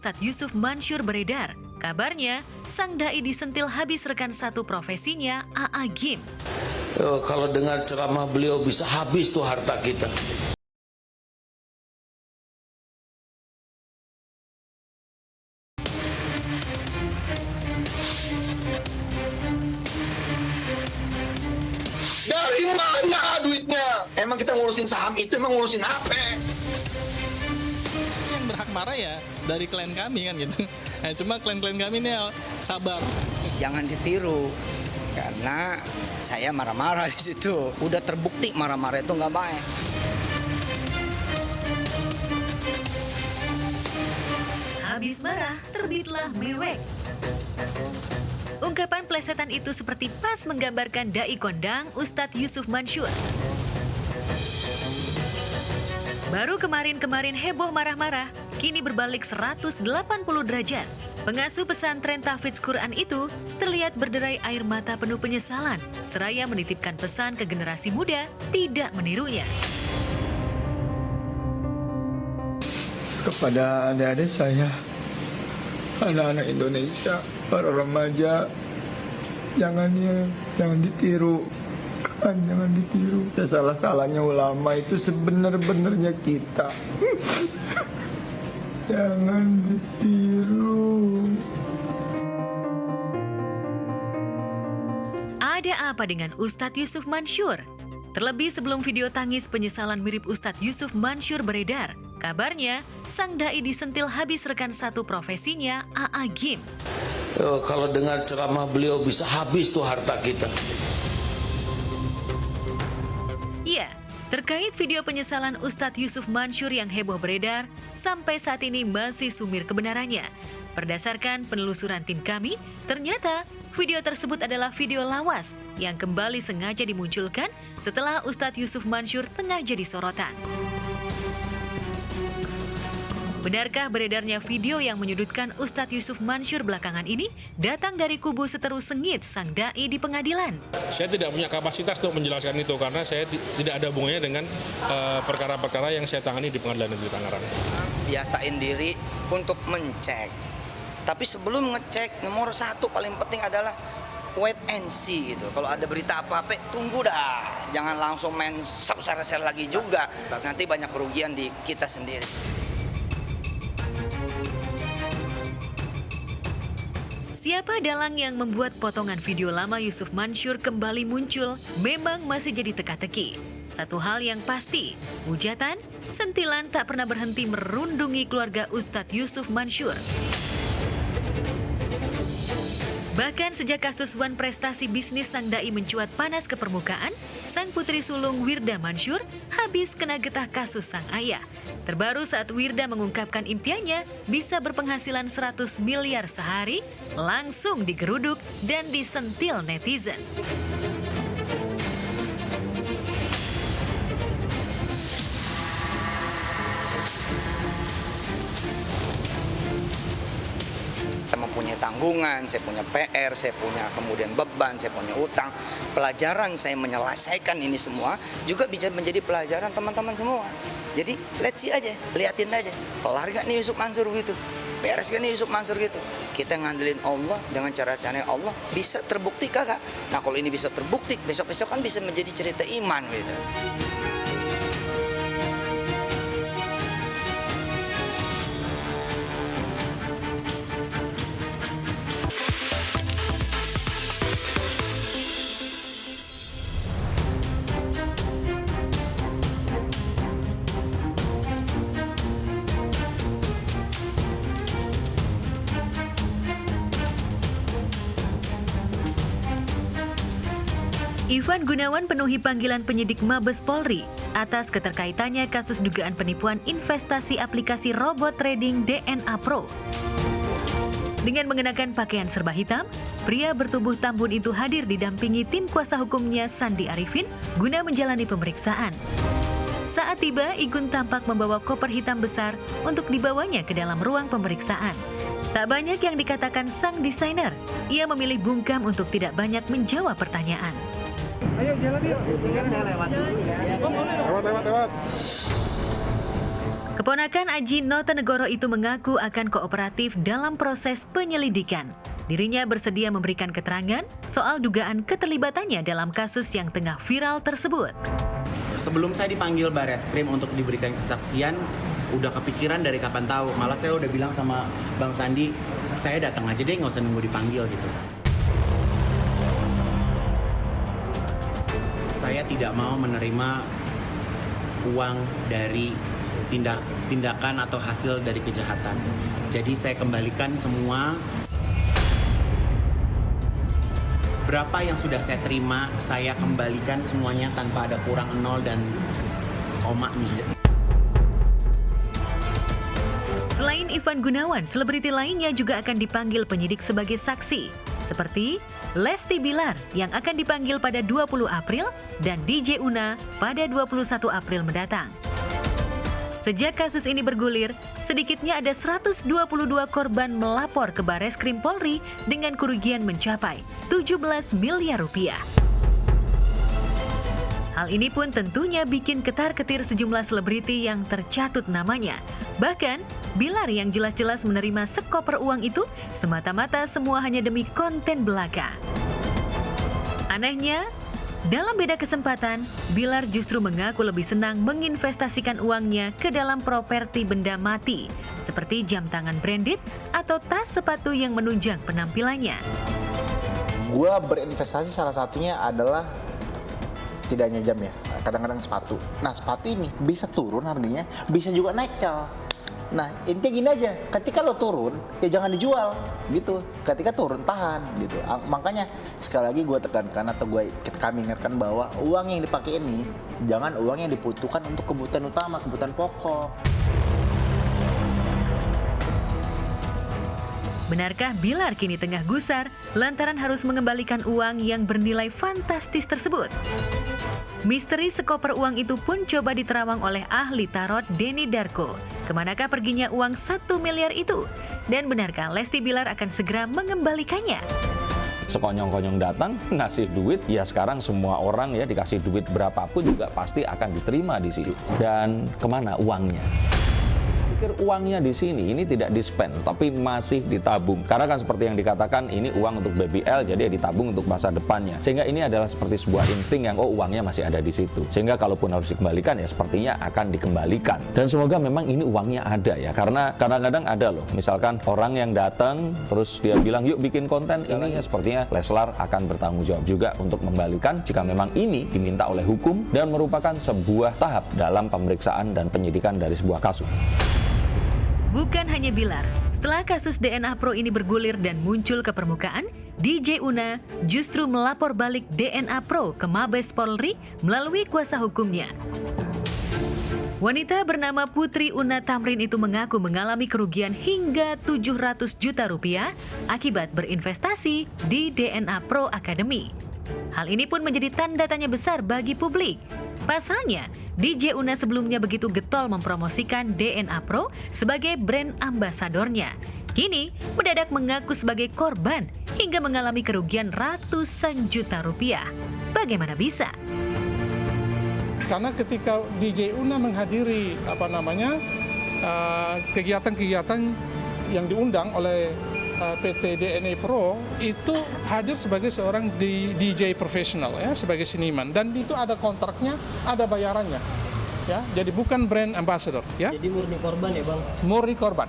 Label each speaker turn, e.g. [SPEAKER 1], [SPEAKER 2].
[SPEAKER 1] Ustadz Yusuf Mansyur beredar. Kabarnya, sang dai disentil habis rekan satu profesinya, AA Gim.
[SPEAKER 2] Kalau dengar ceramah beliau bisa habis tuh harta kita.
[SPEAKER 3] Dari mana duitnya? Emang kita ngurusin saham itu emang ngurusin apa?
[SPEAKER 4] Yang berhak marah ya dari klien kami kan gitu. Nah, cuma klien-klien kami ini sabar.
[SPEAKER 5] Jangan ditiru karena saya marah-marah di situ. Udah terbukti marah-marah itu nggak baik.
[SPEAKER 1] Habis marah, terbitlah mewek. Ungkapan plesetan itu seperti pas menggambarkan dai kondang Ustadz Yusuf Mansyur. Baru kemarin-kemarin heboh marah-marah, kini berbalik 180 derajat. Pengasuh pesantren Tahfidz Quran itu terlihat berderai air mata penuh penyesalan, seraya menitipkan pesan ke generasi muda tidak menirunya.
[SPEAKER 6] Kepada adik-adik saya, anak-anak Indonesia, para remaja, jangan ditiru. Jangan ditiru. Sesalah-salahnya ulama itu sebenar-benarnya kita. Jangan ditiru.
[SPEAKER 1] Ada apa dengan Ustadz Yusuf Mansyur? Terlebih sebelum video tangis penyesalan mirip Ustadz Yusuf Mansyur beredar, kabarnya sang dai disentil habis rekan satu profesinya, AA Gim.
[SPEAKER 2] Kalau dengar ceramah beliau bisa habis tuh harta kita.
[SPEAKER 1] Ya, terkait video penyesalan Ustadz Yusuf Mansyur yang heboh beredar, sampai saat ini masih sumir kebenarannya. Berdasarkan penelusuran tim kami, ternyata video tersebut adalah video lawas yang kembali sengaja dimunculkan setelah Ustadz Yusuf Mansyur tengah jadi sorotan. Benarkah beredarnya video yang menyudutkan Ustadz Yusuf Mansyur belakangan ini datang dari kubu seteru sengit sang dai di pengadilan?
[SPEAKER 7] Saya tidak punya kapasitas untuk menjelaskan itu karena saya tidak ada hubungannya dengan perkara-perkara yang saya tangani di Pengadilan Negeri Tangerang.
[SPEAKER 5] Biasain diri untuk mencek. Tapi sebelum ngecek, nomor satu paling penting adalah wait and see gitu. Kalau ada berita apa-apa, tunggu dah. Jangan langsung main share lagi juga. Nanti banyak kerugian di kita sendiri.
[SPEAKER 1] Siapa dalang yang membuat potongan video lama Yusuf Mansyur kembali muncul memang masih jadi teka-teki. Satu hal yang pasti, hujatan, sentilan tak pernah berhenti merundungi keluarga Ustadz Yusuf Mansyur. Bahkan sejak kasus Wan prestasi bisnis sang dai mencuat panas ke permukaan, sang putri sulung Wirda Mansyur habis kena getah kasus sang ayah. Terbaru saat Wirda mengungkapkan impiannya bisa berpenghasilan 100 miliar sehari, langsung digeruduk dan disentil netizen.
[SPEAKER 5] Saya mempunyai tanggungan, saya punya PR, saya punya kemudian beban, saya punya utang. Pelajaran saya menyelesaikan ini semua juga bisa menjadi pelajaran teman-teman semua. Jadi let's see aja, liatin aja. Kelar gak nih Yusuf Mansyur gitu? Beres gak nih Yusuf Mansyur gitu? Kita ngandelin Allah dengan cara-cara Allah bisa terbukti kagak? Nah kalau ini bisa terbukti, besok-besok kan bisa menjadi cerita iman gitu.
[SPEAKER 1] Ivan Gunawan penuhi panggilan penyidik Mabes Polri atas keterkaitannya kasus dugaan penipuan investasi aplikasi robot trading DNA Pro. Dengan mengenakan pakaian serba hitam, pria bertubuh tambun itu hadir didampingi tim kuasa hukumnya Sandi Arifin guna menjalani pemeriksaan. Saat tiba, Igun tampak membawa koper hitam besar untuk dibawanya ke dalam ruang pemeriksaan. Tak banyak yang dikatakan sang desainer, ia memilih bungkam untuk tidak banyak menjawab pertanyaan.
[SPEAKER 8] Ayo jalan yuk. Saya lewat dulu ya. Lewat.
[SPEAKER 1] Keponakan Aji Notonegoro itu mengaku akan kooperatif dalam proses penyelidikan. Dirinya bersedia memberikan keterangan soal dugaan keterlibatannya dalam kasus yang tengah viral tersebut.
[SPEAKER 8] Sebelum saya dipanggil Barreskrim untuk diberikan kesaksian, udah kepikiran dari kapan tahu. Malah saya udah bilang sama Bang Sandi, saya datang aja deh, nggak usah nunggu dipanggil gitu. Saya tidak mau menerima uang dari tindakan atau hasil dari kejahatan. Jadi saya kembalikan semua. Berapa yang sudah saya terima, saya kembalikan semuanya tanpa ada kurang nol dan komanya.
[SPEAKER 1] Selain Ivan Gunawan, selebriti lainnya juga akan dipanggil penyidik sebagai saksi, seperti Lesti Bilar yang akan dipanggil pada 20 April dan DJ Una pada 21 April mendatang. Sejak kasus ini bergulir, sedikitnya ada 122 korban melapor ke Barreskrim Polri dengan kerugian mencapai 17 miliar rupiah. Hal ini pun tentunya bikin ketar-ketir sejumlah selebriti yang tercatut namanya. Bahkan, Bilar yang jelas-jelas menerima sekoper uang itu semata-mata semua hanya demi konten belaka. Anehnya, dalam beda kesempatan, Bilar justru mengaku lebih senang menginvestasikan uangnya ke dalam properti benda mati, seperti jam tangan branded atau tas sepatu yang menunjang penampilannya.
[SPEAKER 9] Gua berinvestasi salah satunya adalah tidak hanya jam ya, kadang-kadang sepatu. Nah, sepatu ini bisa turun harganya, bisa juga naik, Cal. Nah, intinya gini aja, ketika lo turun, ya jangan dijual, gitu. Ketika turun, tahan, gitu. Makanya, sekali lagi gue tekankan atau kami ingatkan bahwa uang yang dipakai ini, jangan uang yang dibutuhkan untuk kebutuhan utama, kebutuhan pokok.
[SPEAKER 1] Benarkah Bilar kini tengah gusar lantaran harus mengembalikan uang yang bernilai fantastis tersebut? Misteri sekoper uang itu pun coba diterawang oleh ahli tarot Denny Darko. Kemanakah perginya uang 1 miliar itu? Dan benarkah Lesti Bilar akan segera mengembalikannya?
[SPEAKER 10] Sekonyong-konyong datang, ngasih duit, ya sekarang semua orang ya dikasih duit berapapun juga pasti akan diterima di situ. Dan kemana uangnya? Pikir uangnya di sini ini tidak di-spend tapi masih ditabung, karena kan seperti yang dikatakan ini uang untuk BBL, jadi ya ditabung untuk masa depannya, sehingga ini adalah seperti sebuah insting yang uangnya masih ada di situ, sehingga kalaupun harus dikembalikan ya sepertinya akan dikembalikan. Dan semoga memang ini uangnya ada ya, karena kadang-kadang ada loh, misalkan orang yang datang terus dia bilang yuk bikin konten ini, ya sepertinya Leslar akan bertanggung jawab juga untuk membalikan jika memang ini diminta oleh hukum dan merupakan sebuah tahap dalam pemeriksaan dan penyidikan dari sebuah kasus.
[SPEAKER 1] Bukan hanya Bilar, setelah kasus DNA Pro ini bergulir dan muncul ke permukaan, DJ Una justru melapor balik DNA Pro ke Mabes Polri melalui kuasa hukumnya. Wanita bernama Putri Una Tamrin itu mengaku mengalami kerugian hingga 700 juta rupiah akibat berinvestasi di DNA Pro Academy. Hal ini pun menjadi tanda tanya besar bagi publik. Pasalnya, DJ Una sebelumnya begitu getol mempromosikan DNA Pro sebagai brand ambasadornya. Kini, mendadak mengaku sebagai korban hingga mengalami kerugian ratusan juta rupiah. Bagaimana bisa?
[SPEAKER 11] Karena ketika DJ Una menghadiri kegiatan-kegiatan yang diundang oleh PT DNA Pro, itu hadir sebagai seorang DJ profesional ya, sebagai seniman, dan itu ada kontraknya, ada bayarannya ya. Jadi bukan brand ambassador ya.
[SPEAKER 12] Jadi murni korban ya, Bang.
[SPEAKER 11] Murni korban.